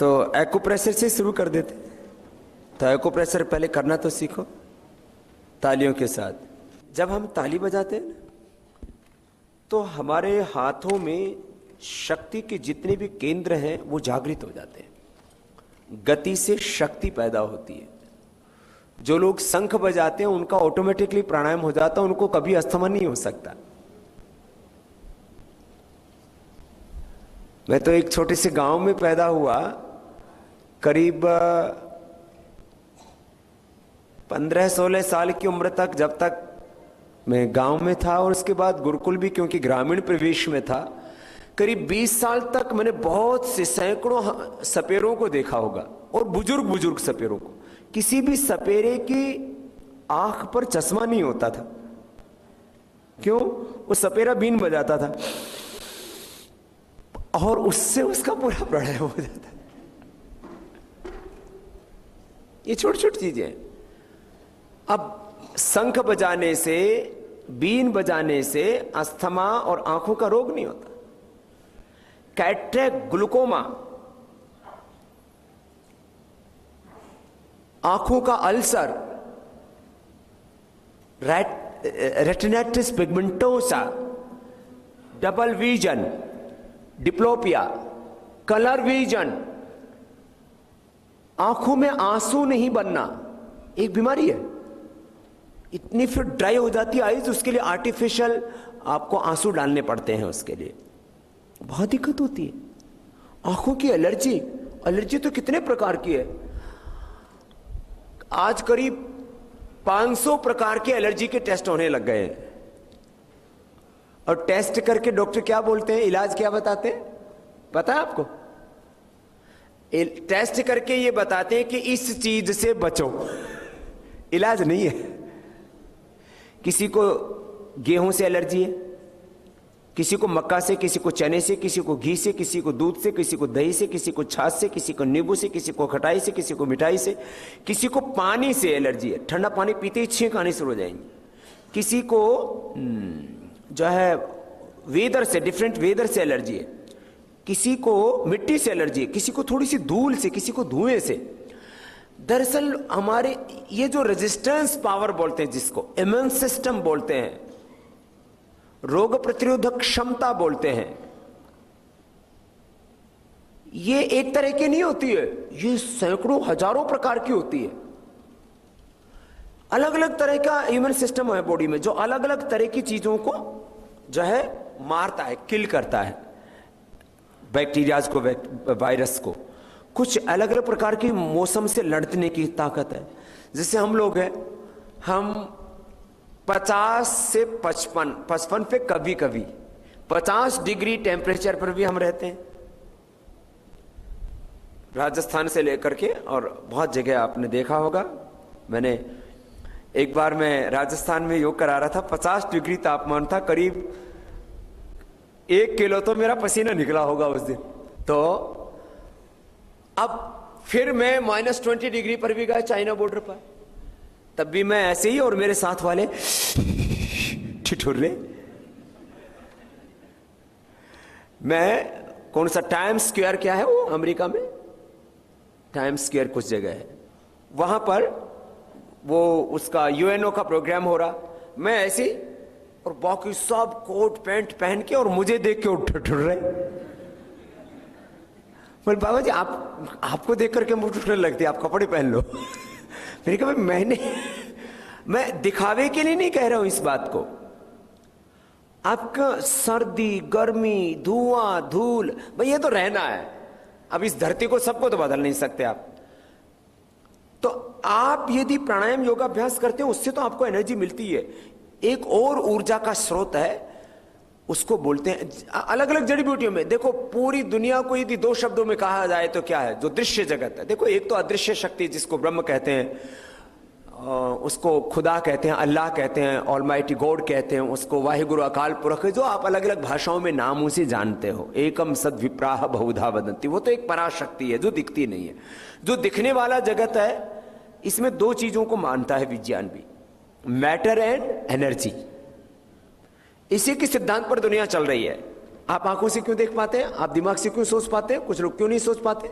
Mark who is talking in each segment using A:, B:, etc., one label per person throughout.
A: तो एक्यूप्रेशर से शुरू कर देते। तो एक्यूप्रेशर पहले करना तो सीखो तालियों के साथ। जब हम ताली बजाते हैं ना, तो हमारे हाथों में शक्ति के जितने भी केंद्र हैं वो जागृत हो जाते हैं, गति से शक्ति पैदा होती है। जो लोग शंख बजाते हैं उनका ऑटोमेटिकली प्राणायाम हो जाता है, उनको कभी अस्थमा नहीं हो सकता। मैं तो एक छोटे से गांव में पैदा हुआ, करीब 15-16 साल की उम्र तक, जब तक मैं गांव में था, और उसके बाद गुरुकुल भी, क्योंकि ग्रामीण प्रवेश में था। करीब 20 साल तक मैंने बहुत से सैकड़ों सपेरों को देखा होगा, और बुजुर्ग बुजुर्ग सपेरों को। किसी भी सपेरे की आंख पर चश्मा नहीं होता था। क्यों? वो सपेरा बीन बजाता था और उससे उसका पूरा प्राणायाम हो जाता है। ये छोटी छोटी चीजें। अब शंख बजाने से, बीन बजाने से अस्थमा और आंखों का रोग नहीं होता। कैटरेक्ट, ग्लूकोमा, आंखों का ulcer, retinitis pigmentosa, double vision, diplopia, colour vision, आंखों में आंसू नहीं बनना, एक बीमारी है। इतनी फिर ड्राई हो जाती है आईज, उसके लिए आर्टिफिशियल आपको आंसू डालने पड़ते हैं, उसके लिए बहुत दिक्कत होती है। आंखों की एलर्जी, एलर्जी तो कितने प्रकार की है। आज करीब 500 प्रकार के एलर्जी के टेस्ट होने लग गए हैं, और टेस्ट करके डॉक्टर क्या बोलते हैं, इलाज क्या बताते हैं पता है आपको? टेस्ट करके ये बताते हैं कि इस चीज से बचो, इलाज नहीं है। किसी को गेहूं से एलर्जी है, किसी को मक्का से, किसी को चने से, किसी को घी से, किसी को दूध से, किसी को दही से, किसी को छाछ से, किसी को नींबू से, किसी को खटाई से, किसी को मिठाई से, किसी को पानी से एलर्जी है, ठंडा पानी पीते ही छींक आनी शुरू हो जाएंगी। किसी को जो है वेदर से, डिफरेंट वेदर से एलर्जी है, किसी को मिट्टी से एलर्जी है, किसी को थोड़ी सी धूल से, किसी को धुएं से। दरअसल हमारे ये जो रेजिस्टेंस पावर बोलते हैं, जिसको इम्यून सिस्टम बोलते हैं, रोग प्रतिरोधक क्षमता बोलते हैं, ये एक तरह की नहीं होती है, ये सैकड़ों हजारों प्रकार की होती है। अलग अलग तरह का इम्यून सिस्टम है बॉडी में, जो अलग अलग तरह की चीजों को जो है मारता है, किल करता है, बैक्टीरियाज को, वायरस को। कुछ अलग अलग प्रकार की मौसम से लड़ने की ताकत है। जैसे हम लोग हैं, हम 50 से 55 पे, कभी कभी 50 डिग्री टेम्परेचर पर भी हम रहते हैं, राजस्थान से लेकर के, और बहुत जगह आपने देखा होगा। मैंने एक बार मैं राजस्थान में योग करा रहा था, 50 डिग्री तापमान था, करीब 1 किलो तो मेरा पसीना निकला होगा उस दिन। तो अब फिर मैं -20 डिग्री पर भी गया, चाइना बॉर्डर पर, तब भी मैं ऐसे ही, और मेरे साथ वाले ठिठुर्रे। मैं कौन सा टाइम स्क्वायर, क्या है वो अमेरिका में, टाइम स्क्वायर कुछ जगह है, वहां पर वो उसका यूएनओ का प्रोग्राम हो रहा, मैं ऐसे, और बाकी सब कोट पैंट पहन के, और मुझे देख के उठ रहे। बोले बाबा जी आपको देख करके मुझे उठने लगती है, आप कपड़े पहन लो। मैंने कहा मैं दिखावे के लिए नहीं कह रहा हूं इस बात को। आपका सर्दी, गर्मी, धुआं, धूल, भाई ये तो रहना है। अब इस धरती को, सबको तो बदल नहीं सकते आप। तो आप यदि प्राणायाम योगाभ्यास करते हो, उससे तो आपको एनर्जी मिलती है। एक और ऊर्जा का स्रोत है, उसको बोलते हैं, अलग अलग जड़ी बूटियों में देखो, पूरी दुनिया को यदि 2 शब्दों में कहा जाए तो क्या है? जो दृश्य जगत है। देखो, एक तो अदृश्य शक्ति, जिसको ब्रह्म कहते हैं, उसको खुदा कहते हैं, अल्लाह कहते हैं, ऑलमाइटी गॉड कहते हैं, उसको वाहिगुरु अकाल पुरख, जो आप अलग अलग भाषाओं में नामों से जानते हो। एकम सद विप्राह बहुधा वदंती, वो तो एक पराशक्ति है जो दिखती नहीं है। जो दिखने वाला जगत है, इसमें 2 चीजों को मानता है विज्ञान भी, मैटर एंड एनर्जी। इसी के सिद्धांत पर दुनिया चल रही है। आप आंखों से क्यों देख पाते हैं, आप दिमाग से क्यों सोच पाते हैं, कुछ लोग क्यों नहीं सोच पाते?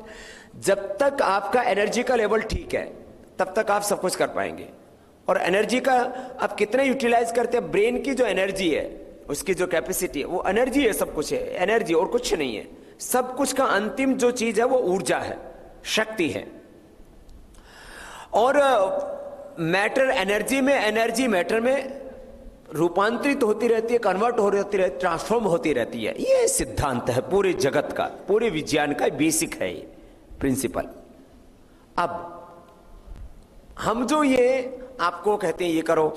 A: जब तक आपका एनर्जी का लेवल ठीक है तब तक आप सब कुछ कर पाएंगे। और एनर्जी का आप कितना यूटिलाइज करते हैं, ब्रेन की जो एनर्जी है, उसकी जो कैपेसिटी है, वो एनर्जी है, सब कुछ है एनर्जी, और कुछ नहीं है। सब कुछ का अंतिम जो चीज है वो ऊर्जा है, शक्ति है। और मैटर एनर्जी में, एनर्जी मैटर में रूपांतरित होती रहती है, कन्वर्ट हो रहती रहती, ट्रांसफॉर्म होती रहती है। ये सिद्धांत है पूरे जगत का, पूरे विज्ञान का बेसिक है ये प्रिंसिपल। अब हम जो ये आपको कहते हैं ये करो,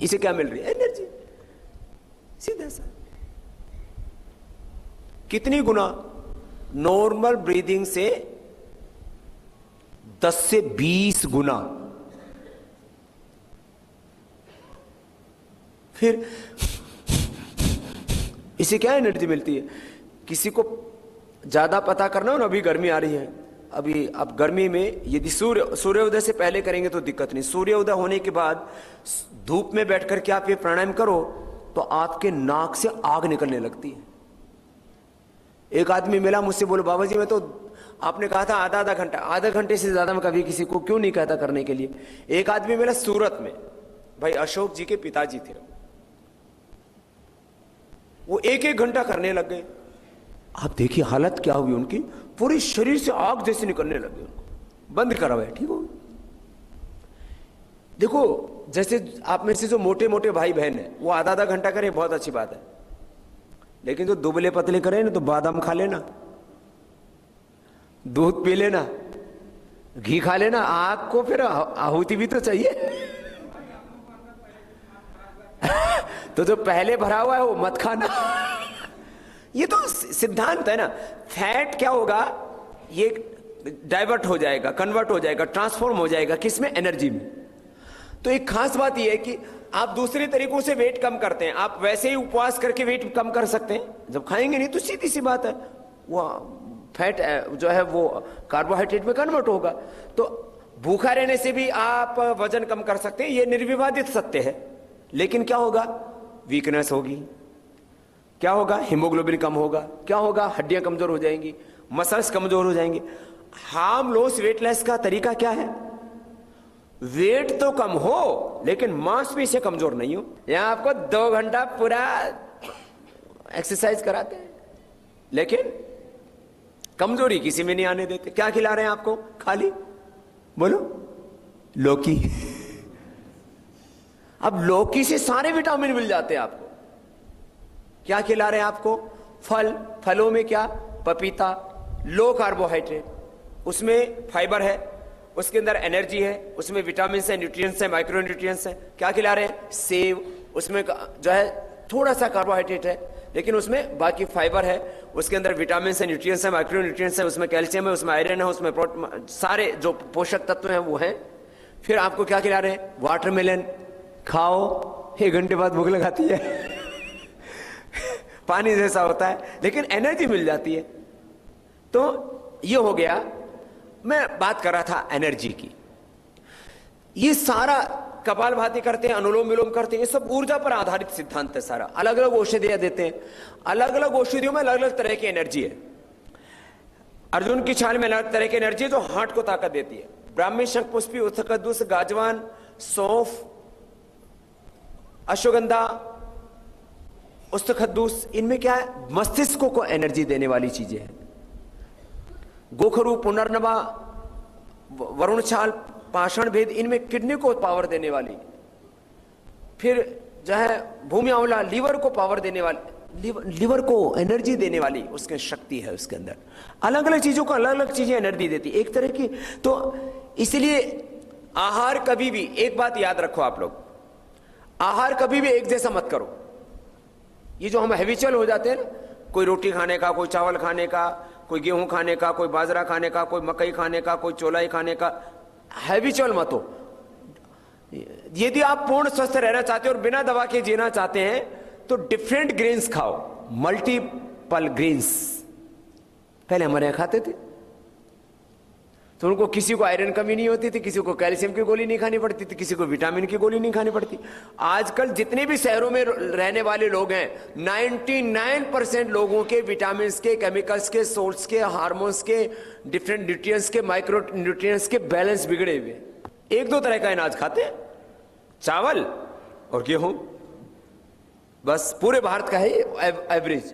A: इसे क्या मिल रही है? एनर्जी, सीधा सा। कितनी गुना? नॉर्मल ब्रीदिंग से 10 से 20 गुना। फिर इसे क्या एनर्जी मिलती है? किसी को ज्यादा पता करना हो ना, अभी गर्मी आ रही है, अभी आप गर्मी में यदि सूर्योदय से पहले करेंगे तो दिक्कत नहीं, सूर्योदय होने के बाद धूप में बैठ करके आप ये प्राणायाम करो तो आपके नाक से आग निकलने लगती है। एक आदमी मिला मुझसे, बोलो बाबा जी मैं तो, आपने कहा था आधा घंटा, आधे घंटे से ज्यादा मैं कभी किसी को क्यों नहीं कहता करने के लिए। एक आदमी मिला सूरत में, भाई अशोक जी के पिताजी थे, वो 1-1 घंटा करने लग गए। आप देखिए हालत क्या हुई उनकी, पूरे शरीर से आग जैसे निकलने लगे, उनको बंद करा हुआ है, ठीक हो। देखो जैसे आप में से जो मोटे मोटे भाई बहन है वो आधा घंटा करें, बहुत अच्छी बात है, लेकिन जो दुबले पतले करें ना तो बादाम खा लेना, दूध पी लेना, घी खा लेना, आग को फिर आहुति भी तो चाहिए। तो जो पहले भरा हुआ है वो मत खाना। ये तो सिद्धांत है ना। फैट क्या होगा, ये डाइवर्ट हो जाएगा, कन्वर्ट हो जाएगा, ट्रांसफॉर्म हो जाएगा, किसमें? एनर्जी में। तो एक खास बात यह है कि आप दूसरे तरीकों से वेट कम करते हैं, आप वैसे ही उपवास करके वेट कम कर सकते हैं, जब खाएंगे नहीं तो सीधी सी बात है वो फैट जो है वो कार्बोहाइड्रेट में कन्वर्ट होगा। तो भूखा रहने से भी आप वजन कम कर सकते हैं, ये निर्विवादित सत्य है। लेकिन क्या होगा? वीकनेस होगी, क्या होगा? हीमोग्लोबिन कम होगा, क्या होगा? हड्डियां कमजोर हो जाएंगी, मसल्स कमजोर हो जाएंगे। हार्म लॉस वेट लॉस का तरीका क्या है? वेट तो कम हो लेकिन मांसपेशी से कमजोर नहीं हो। यहां आपको 2 घंटा पूरा एक्सरसाइज कराते हैं लेकिन कमजोरी किसी में नहीं आने देते। क्या खिला रहे हैं आपको? खाली बोलो लौकी। अब लौकी से सारे विटामिन मिल जाते हैं आपको। क्या खिला रहे हैं आपको? फल। फलों में क्या? पपीता, लो कार्बोहाइड्रेट, उसमें फाइबर है, उसके अंदर एनर्जी है, उसमें विटामिन है, न्यूट्रिएंट्स है, माइक्रो न्यूट्रिएंट्स है। क्या खिला रहे हैं? सेव, उसमें जो है थोड़ा सा कार्बोहाइड्रेट है लेकिन उसमें बाकी फाइबर है, उसके अंदर विटामिन है, न्यूट्रिएंट्स है, माइक्रो न्यूट्रिएंट्स है, उसमें कैल्शियम है, उसमें आयरन है, उसमें प्रोटीन, सारे जो पोषक तत्व हैं वो हैं। फिर आपको क्या खिला रहे हैं? वाटरमेलन खाओ, 1 घंटे बाद भूख लगाती है। पानी जैसा होता है लेकिन एनर्जी मिल जाती है। तो ये हो गया, मैं बात कर रहा था एनर्जी की। ये सारा कपालभाति करते हैं, अनुलोम विलोम करते हैं, ये सब ऊर्जा पर आधारित सिद्धांत है सारा। अलग अलग औषधियां देते हैं, अलग अलग औषधियों में अलग अलग तरह की एनर्जी है। अर्जुन की छाल में अलग तरह की एनर्जी है जो हार्ट को ताकत देती है। ब्राह्मी, शंखपुष्पी, उत्थकद्दूस, गाजवान, सौंफ, अश्वगंधा, उस्तखद्दूस, इनमें क्या है? मस्तिष्क को एनर्जी देने वाली चीजें हैं। गोखरू, पुनर्नवा, वरुण छाल, पाषाण भेद, इनमें किडनी को पावर देने वाली। फिर जो है भूमि आंवला, लीवर को पावर देने वाली, लीवर को एनर्जी देने वाली उसके शक्ति है उसके अंदर। अलग अलग चीजों को अलग अलग चीजें एनर्जी देती एक तरह की। तो इसलिए आहार कभी भी, एक बात याद रखो आप लोग, आहार कभी भी एक जैसा मत करो। ये जो हम हैबिचुअल हो जाते हैं ना, कोई रोटी खाने का, कोई चावल खाने का, कोई गेहूं खाने का, कोई बाजरा खाने का, कोई मकई खाने का, कोई चौलाई खाने का, हैबिचुअल मत हो। यदि आप पूर्ण स्वस्थ रहना चाहते हो और बिना दवा के जीना चाहते हैं तो डिफरेंट ग्रेन्स खाओ, मल्टीपल ग्रेन्स। पहले हमारे यहां खाते थे, तो उनको किसी को आयरन कमी नहीं होती थी, किसी को कैल्शियम की गोली नहीं खानी पड़ती थी, किसी को विटामिन की गोली नहीं खानी पड़ती। आजकल जितने भी शहरों में रहने वाले लोग हैं, 99% लोगों के विटामिन के, केमिकल्स के, सोर्स के, हार्मोन्स के, डिफरेंट न्यूट्रिएंट्स के, माइक्रो न्यूट्रिएंट्स के बैलेंस बिगड़े हुए। एक दो तरह का अनाज खाते हैं, चावल और गेहूं, बस पूरे भारत का है एवरेज।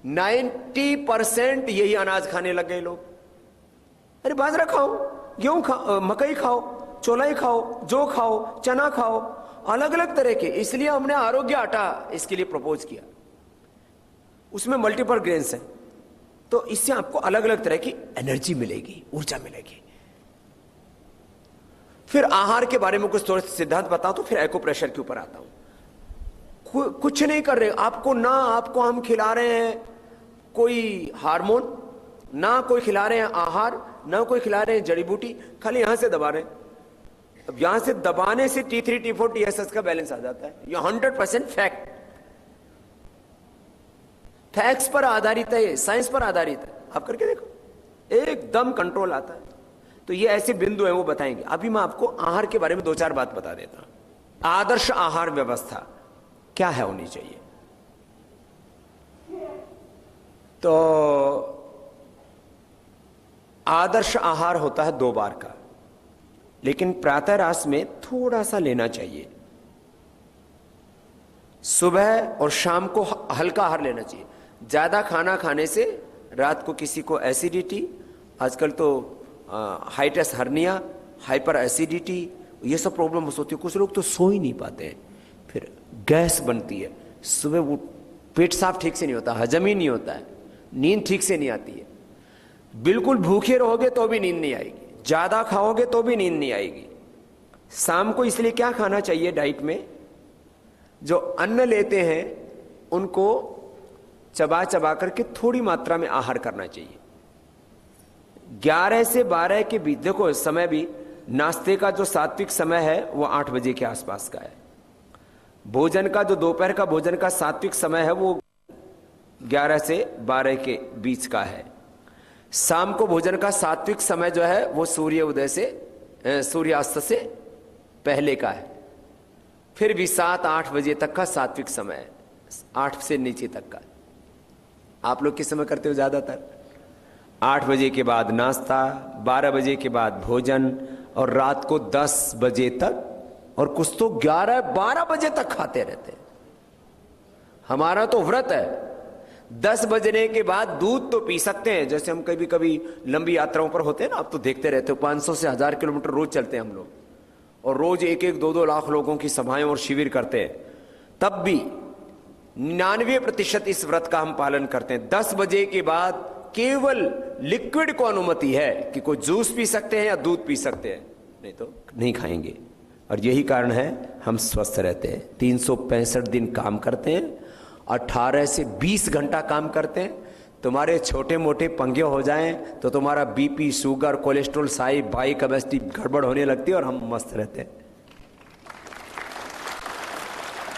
A: 90% यही अनाज खाने लग गए लोग। अरे बाजरा खाओ, गेहूं खाओ, मकई खाओ, चौलाई खाओ, जौ खाओ, चना खाओ, अलग अलग तरह के। इसलिए हमने आरोग्य आटा इसके लिए प्रपोज किया। उसमें मल्टीपल ग्रेन्स हैं, तो इससे आपको अलग अलग तरह की एनर्जी मिलेगी, ऊर्जा मिलेगी। फिर आहार के बारे में कुछ थोड़े सिद्धांत बताओ, तो फिर एक्यूप्रेशर के ऊपर आता हूं। कुछ नहीं कर रहे आपको, ना आपको हम खिला रहे हैं कोई हार्मोन, ना कोई खिला रहे हैं आहार, ना कोई खिला रहे हैं जड़ी बूटी, खाली यहां से दबा रहे हैं। अब यहां से दबाने से T3, T4, TSS का बैलेंस आ जाता है। ये 100% फैक्ट, फैक्ट्स पर आधारित है, साइंस पर आधारित है। आप करके देखो, एकदम कंट्रोल आता है। तो ये ऐसे बिंदु हैं, वो बताएंगे। अभी मैं आपको आहार के बारे में दो चार बात बता देता हूं। आदर्श आहार व्यवस्था क्या है, होनी चाहिए। तो आदर्श आहार होता है 2 बार का, लेकिन प्रातः रास में थोड़ा सा लेना चाहिए। सुबह और शाम को हल्का आहार लेना चाहिए। ज्यादा खाना खाने से रात को किसी को एसिडिटी, आजकल तो हाइटस हर्निया, हाइपर एसिडिटी, ये सब प्रॉब्लम होती है। कुछ लोग तो सो ही नहीं पाते हैं, फिर गैस बनती है, सुबह वो पेट साफ ठीक से नहीं होता, हजम ही नहीं होता है, नींद ठीक से नहीं आती है। बिल्कुल भूखे रहोगे तो भी नींद नहीं आएगी, ज्यादा खाओगे तो भी नींद नहीं आएगी। शाम को इसलिए क्या खाना चाहिए डाइट में, जो अन्न लेते हैं उनको चबा चबा करके थोड़ी मात्रा में आहार करना चाहिए। 11 से 12 के बीच, देखो समय भी, नाश्ते का जो सात्विक समय है वो 8 बजे के आसपास का है। भोजन का जो दोपहर का भोजन का सात्विक समय है वो 11 से 12 के बीच का है। शाम को भोजन का सात्विक समय जो है वो सूर्य उदय से, सूर्यास्त से पहले का है। फिर भी 7-8 बजे तक का सात्विक समय है, 8 से नीचे तक का। आप लोग किस समय करते हो ज्यादातर? 8 बजे के बाद नाश्ता, 12 बजे के बाद भोजन, और रात को 10 बजे तक, और कुछ तो 11-12 बजे तक खाते रहते हैं। हमारा तो व्रत है, 10 बजने के बाद दूध तो पी सकते हैं। जैसे हम कभी कभी लंबी यात्राओं पर होते हैं ना, आप तो देखते रहते हो, 500 से 1000 किलोमीटर रोज चलते हैं हम लोग, और रोज 1-1, 2-2 लाख लोगों की सभाएं और शिविर करते हैं। तब भी 99% इस व्रत का हम पालन करते हैं। 10 बजे के बाद केवल लिक्विड को अनुमति है कि कोई जूस पी सकते हैं या दूध पी सकते हैं, नहीं तो नहीं खाएंगे। और यही कारण है हम स्वस्थ रहते हैं। 365 दिन काम करते हैं, 18 से 20 घंटा काम करते हैं। तुम्हारे छोटे मोटे पंगे हो जाएं तो तुम्हारा BP, sugar, cholesterol, psi by capacity गड़बड़ होने लगती है, और हम मस्त रहते हैं।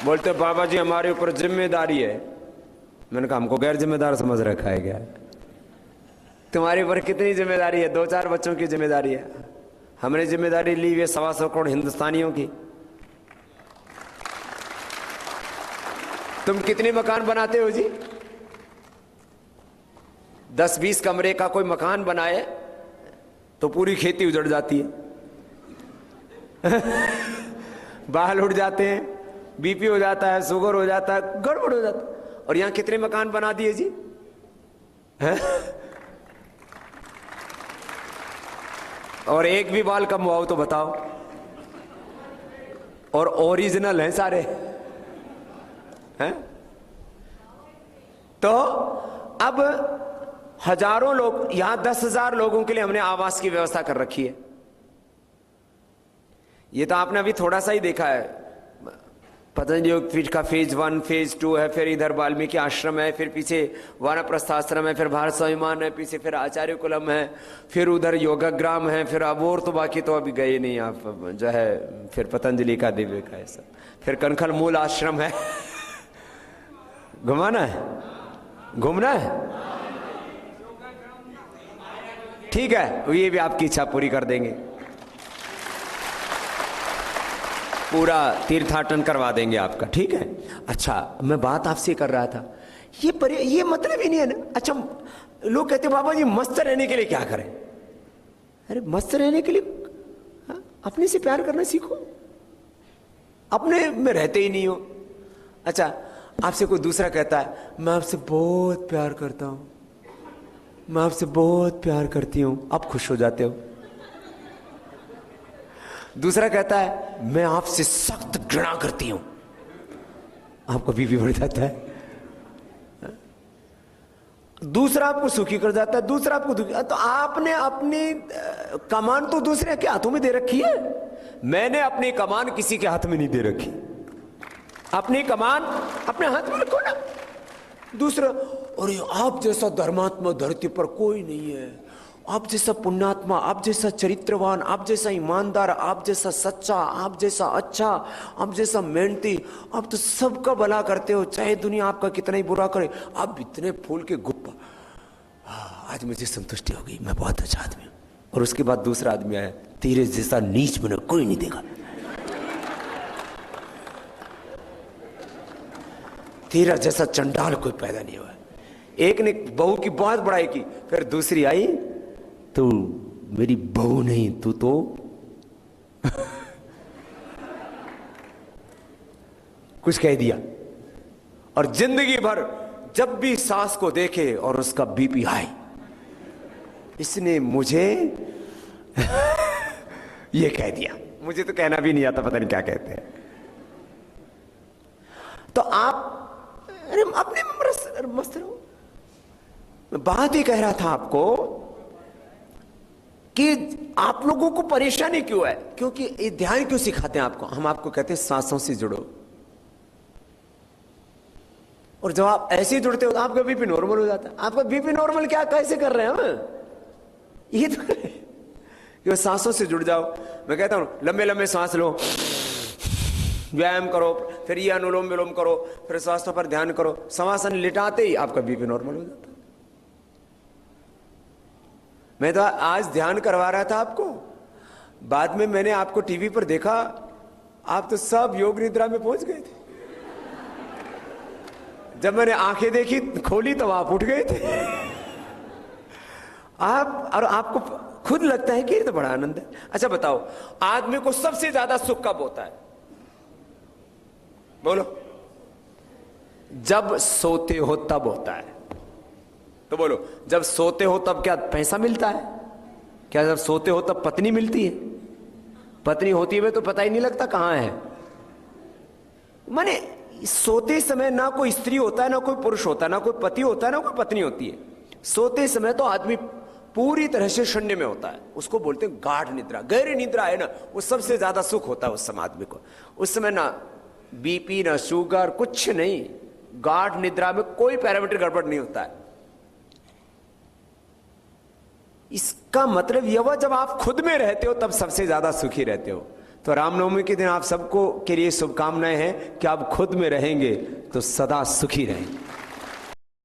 A: बोलते बाबा जी हमारे ऊपर जिम्मेदारी है। मैंने कहा हमको गैर जिम्मेदार समझ रखा है क्या? तुम्हारे ऊपर कितनी जिम्मेदारी है? 2-4 बच्चों की जिम्मेदारी है। हमने जिम्मेदारी ली है 125 करोड़ हिंदुस्तानियों की। तुम कितने मकान बनाते हो जी? 10-20 कमरे का कोई मकान बनाए तो पूरी खेती उजड़ जाती है। बाल उड़ जाते हैं, बीपी हो जाता है, शुगर हो जाता है, गड़बड़ हो जाता है। और यहां कितने मकान बना दिए जी? और एक भी बाल कम हुआ हो तो बताओ। और ओरिजिनल हैं सारे हैं। तो अब हजारों लोग, यहां 10,000 लोगों के लिए हमने आवास की व्यवस्था कर रखी है। ये तो आपने अभी थोड़ा सा ही देखा है। पतंजलि योगपीठ का फेज 1, फेज 2 है, फिर इधर वाल्मीकि आश्रम है, फिर पीछे वानप्रस्थ आश्रम है, फिर भारत स्वाभिमान है, पीछे फिर आचार्य कुलम है, फिर उधर योगाग्राम है, फिर अब और तो बाकी तो अभी गए नहीं आप जो है, फिर पतंजलि का दिव्य का ऐसा, फिर कनखल मूल आश्रम है। घुमाना है, घूमना है, ठीक है, ये भी आपकी इच्छा पूरी कर देंगे, पूरा तीर्थाटन करवा देंगे आपका, ठीक है। अच्छा, मैं बात आपसे कर रहा था, ये मतलब ही नहीं है ना। अच्छा, लोग कहते बाबा जी मस्त रहने के लिए क्या करें? अरे मस्त रहने के लिए अपने से प्यार करना सीखो, अपने में रहते ही नहीं हो। अच्छा, आपसे कोई दूसरा कहता है मैं आपसे बहुत प्यार करता हूं, मैं आपसे बहुत प्यार करती हूं, आप खुश हो जाते हो। दूसरा कहता है मैं आपसे सख्त घृणा करती हूं, आपका बीपी बढ़ जाता है। दूसरा आपको सुखी कर जाता है, दूसरा आपको दुखी। तो आपने अपनी कमान तो दूसरे के हाथों में दे रखी है, मैंने अपनी कमान किसी के हाथ में नहीं दे रखी। अपनी कमान अपने हाथ में रखो ना। दूसरा, अरे आप जैसा धर्मात्मा धरती पर कोई नहीं है, आप जैसा पुण्यात्मा, आप जैसा चरित्रवान, आप जैसा ईमानदार, आप जैसा सच्चा, आप जैसा अच्छा, आप जैसा मेहनती, आप तो सबका भला करते हो, चाहे दुनिया आपका कितना ही बुरा करे, आप इतने फूल के गुप्पा। आज मुझे संतुष्टि हो गई, मैं बहुत अच्छा आदमी हूं। और उसके बाद दूसरा आदमी आया, तेरे जैसा नीच मैंने कोई नहीं देखा, तेरा जैसा चंडाल कोई पैदा नहीं हुआ। एक ने बहू की बहुत बड़ाई की, फिर दूसरी आई, तू मेरी बहू नहीं, तू तो कुछ कह दिया। और जिंदगी भर जब भी सास को देखे और उसका बीपी हाई, इसने मुझे ये कह दिया, मुझे तो कहना भी नहीं आता, पता नहीं क्या कहते हैं। तो आप अरे अपने मस्त रहो। मैं बात ही कह रहा था आपको कि आप लोगों को परेशानी क्यों है, क्योंकि ये ध्यान क्यों सिखाते हैं आपको? हम आपको कहते हैं सांसों से जुड़ो, और जब आप ऐसे ही जुड़ते हो तो आपका बीपी नॉर्मल हो जाता है। आपका बीपी नॉर्मल क्या कैसे कर रहे हैं हम? ये तो सांसों से जुड़ जाओ। मैं कहता हूं लंबे लंबे सांस लो, व्यायाम करो, फिर ये अनुलोम विलोम करो, फिर स्वास्थ्य पर ध्यान करो, शवासन लिटाते ही आपका बीपी नॉर्मल हो जाता है। मैं तो आज ध्यान करवा रहा था आपको, बाद में मैंने आपको टीवी पर देखा, आप तो सब योग निद्रा में पहुंच गए थे। जब मैंने आंखें देखी खोली तो आप उठ गए थे आप, और आपको खुद लगता है कि ये तो बड़ा आनंद है। अच्छा बताओ, आदमी को सबसे ज्यादा सुख कब होता है? बोलो। जब सोते हो तब होता है। तो बोलो, जब सोते हो तब क्या पैसा मिलता है? क्या जब सोते हो तब पत्नी मिलती है? पत्नी होती है तो पता ही नहीं लगता कहां है। माने सोते समय ना कोई स्त्री होता है, ना कोई पुरुष होता है, ना कोई पति होता है, ना कोई पत्नी होती है। सोते समय तो आदमी पूरी तरह से शून्य में होता है, उसको बोलते हैं गाढ़ निद्रा। गहरी निद्रा है ना, वो सबसे ज्यादा सुख होता है उस समय आदमी को। उस समय ना बीपी ना शुगर कुछ नहीं, गाढ़ निद्रा में कोई पैरामीटर गड़बड़ नहीं होता है। इसका मतलब यह हुआ जब आप खुद में रहते हो तब सबसे ज्यादा सुखी रहते हो। तो रामनवमी के दिन आप सबको के लिए शुभकामनाएं हैं कि आप खुद में रहेंगे तो सदा सुखी रहेंगे।